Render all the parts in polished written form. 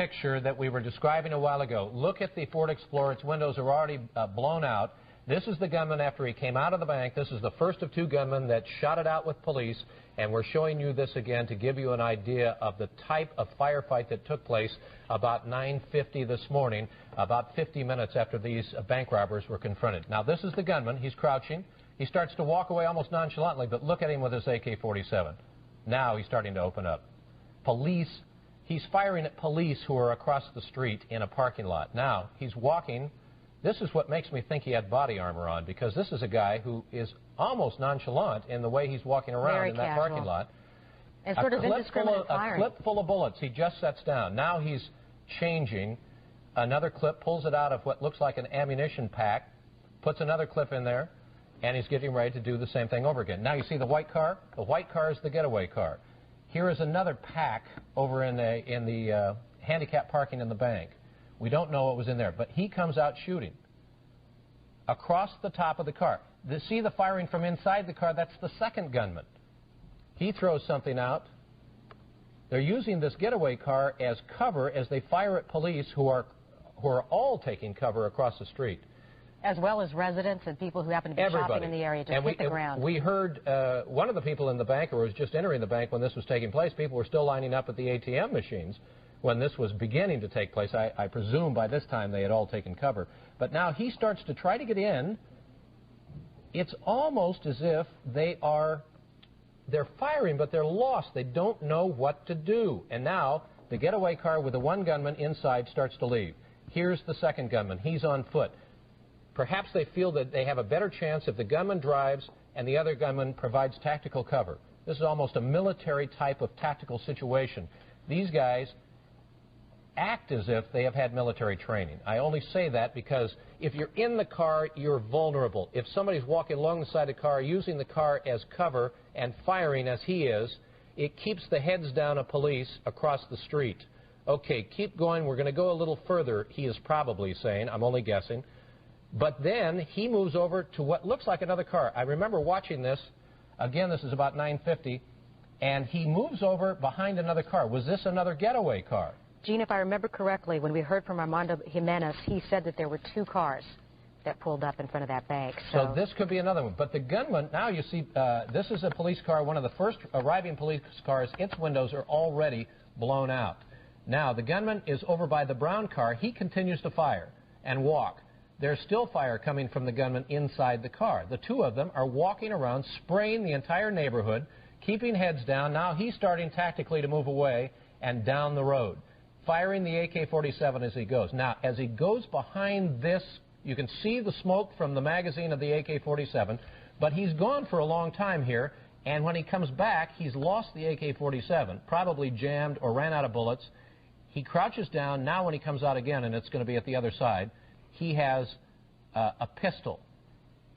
picture that we were describing a while ago. Look at the Ford Explorer. Its windows are already blown out. This is the gunman after he came out of the bank. This is the first of two gunmen that shot it out with police, and we're showing you this again to give you an idea of the type of firefight that took place about 9:50 this morning, about 50 minutes after these bank robbers were confronted. Now, this is the gunman. He's crouching. He starts to walk away almost nonchalantly, but look at him with his AK-47. Now he's starting to open up. Police, he's firing at police who are across the street in a parking lot. Now, he's walking. This is what makes me think he had body armor on, because this is a guy who is almost nonchalant in the way he's walking around in that parking lot. And sort of indiscriminate firing. A clip full of bullets. He just sets down. Now he's changing. Another clip, pulls it out of what looks like an ammunition pack, puts another clip in there, and he's getting ready to do the same thing over again. Now you see the white car? The white car is the getaway car. Here is another pack over in the handicap parking in the bank. We don't know what was in there, but he comes out shooting across the top of the car. See the firing from inside the car? That's the second gunman. He throws something out. They're using this getaway car as cover as they fire at police who are all taking cover across the street. As well as residents and people who happen to be shopping in the area to hit the ground. We heard one of the people in the bank, or was just entering the bank when this was taking place, people were still lining up at the ATM machines when this was beginning to take place. I presume by this time they had all taken cover. But now he starts to try to get in. It's almost as if they're firing, but they're lost. They don't know what to do. And now the getaway car with the one gunman inside starts to leave. Here's the second gunman. He's on foot. Perhaps they feel that they have a better chance if the gunman drives and the other gunman provides tactical cover. This is almost a military type of tactical situation. These guys act as if they have had military training. I only say that because if you're in the car, you're vulnerable. If somebody's walking along the side of the car, using the car as cover and firing as he is, it keeps the heads down of police across the street. Okay, keep going. We're going to go a little further, he is probably saying. I'm only guessing. But then he moves over to what looks like another car. I remember watching this. Again, this is about 9:50. And he moves over behind another car. Was this another getaway car? Gene, if I remember correctly, when we heard from Armando Jimenez, he said that there were two cars that pulled up in front of that bank. So this could be another one. But the gunman, now you see, this is a police car, one of the first arriving police cars. Its windows are already blown out. Now, the gunman is over by the brown car. He continues to fire and walk. There's still fire coming from the gunman inside the car. The two of them are walking around, spraying the entire neighborhood, keeping heads down. Now he's starting tactically to move away and down the road, firing the AK-47 as he goes. Now, as he goes behind this, you can see the smoke from the magazine of the AK-47, but he's gone for a long time here, and when he comes back, he's lost the AK-47, probably jammed or ran out of bullets. He crouches down. Now when he comes out again, and it's going to be at the other side, he has a pistol.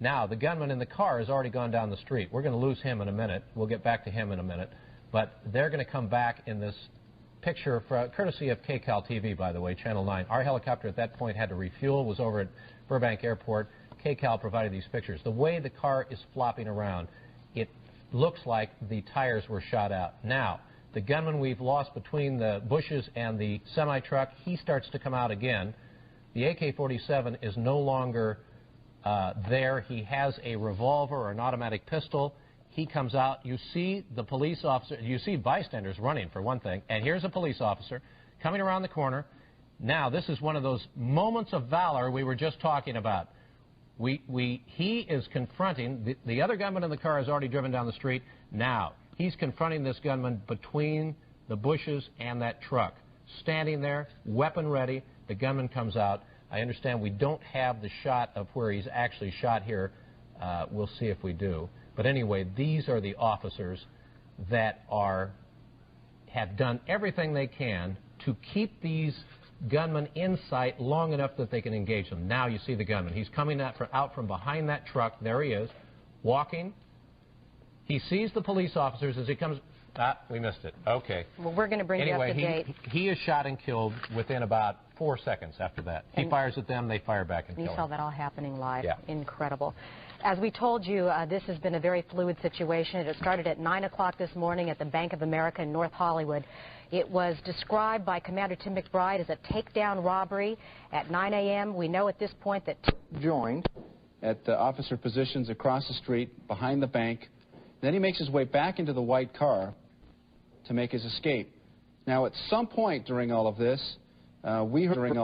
Now, the gunman in the car has already gone down the street. We're going to lose him in a minute. We'll get back to him in a minute. But they're going to come back in this picture, courtesy of KCAL TV, by the way, Channel 9. Our helicopter at that point had to refuel, was over at Burbank Airport. KCAL provided these pictures. The way the car is flopping around, it looks like the tires were shot out. Now, the gunman we've lost between the bushes and the semi-truck, he starts to come out again. The AK-47 is no longer there. He has a revolver or an automatic pistol. He comes out. You see the police officer. You see bystanders running, for one thing. And here's a police officer coming around the corner. Now, this is one of those moments of valor we were just talking about. He is confronting. The other gunman in the car has already driven down the street. Now, he's confronting this gunman between the bushes and that truck. Standing there, weapon ready. The gunman comes out. I understand we don't have the shot of where he's actually shot here. We'll see if we do. But anyway, these are the officers that have done everything they can to keep these gunmen in sight long enough that they can engage them. Now you see the gunman. He's coming out from behind that truck. There he is, walking. He sees the police officers as he comes. We missed it. Okay. Well, we're going to bring you up to date. He is shot and killed within about 4 seconds after that. He fires at them, they fire back and kill him. You saw that all happening live. Yeah. Incredible. As we told you, this has been a very fluid situation. It started at 9 o'clock this morning at the Bank of America in North Hollywood. It was described by Commander Tim McBride as a takedown robbery at 9 a.m. We know at this point that... Joined at officer positions across the street behind the bank. Then he makes his way back into the white car to make his escape. Now, at some point during all of this, we heard